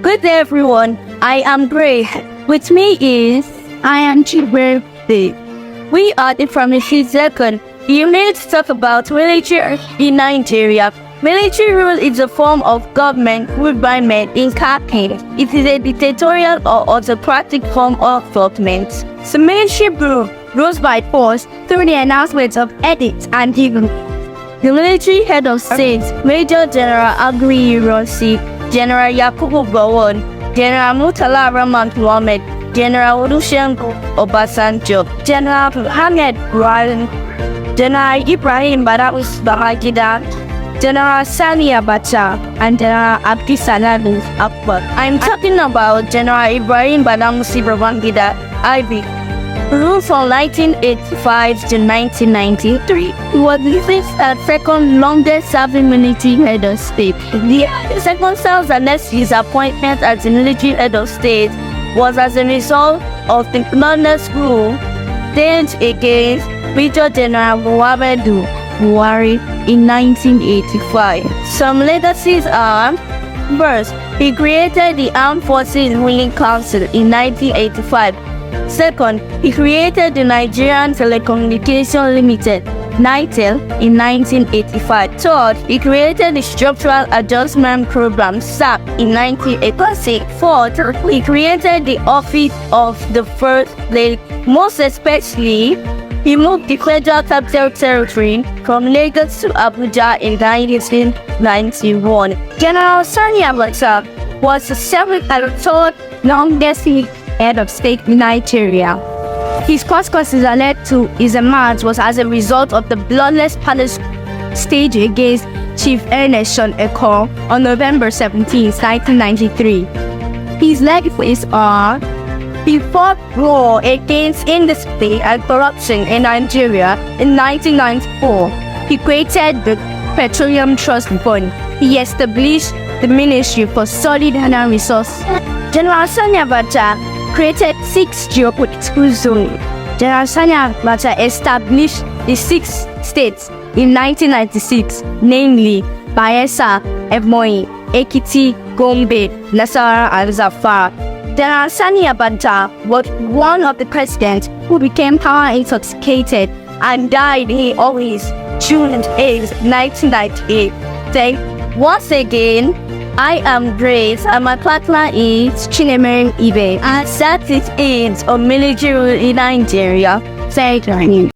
Good day, everyone. I am Grace. With me is I am Chibwe. We are the Family Second. You need to talk about military in Nigeria. Military rule is a form of government ruled by men in khaki. It is a dictatorial or autocratic form of government. So military rule rules by force through the announcement of edicts and decrees. The military head of state, Major General Agri Ironsi, General Yakubu Gowon, General Murtala Rahman Mohammed, General Olusegun Obasanjo, General Muhammad Buhari, General Ibrahim Babangida, General Sani Abacha, and General Abdisalam Akbar. I'm talking about General Ibrahim Babangida, IB. Ruled from 1985 to 1993. He was the second longest serving military head of state. The second unless his appointment as the military head of state was as a result of the bloodless rule staged against Major General Muhammadu Buhari in 1985. Some legacies are: first, he created the Armed Forces Ruling Council in 1985. Second, he created the Nigerian Telecommunication Limited, NITEL, in 1985. Third, he created the Structural Adjustment Program, SAP, in 1986. Fourth, he created the Office of the First Lady. Most especially, he moved the Federal Capital Territory from Lagos to Abuja in 1991. General Sani Abacha was the seventh and third longest head of state in Nigeria. His first consider led to his emergence was as a result of the bloodless palace staged against Chief Ernest Sean Ekong on November 17, 1993. His legacies are: he fought war against industry and corruption in Nigeria in 1994. He created the Petroleum Trust Fund. He established the Ministry for Solid Mineral Resources. General Sani Abacha created 6 geopolitical zones. General Sani Abacha established the 6 states in 1996, namely Bayelsa, Ebonyi, Ekiti, Gombe, Nasarawa, and Zamfara. General Sani Abacha was one of the presidents who became power intoxicated and died in office June 8, 1998. Once again, I am Grace and my partner is Chinemere Ibe, and that is it on military rule in Nigeria. Thank you.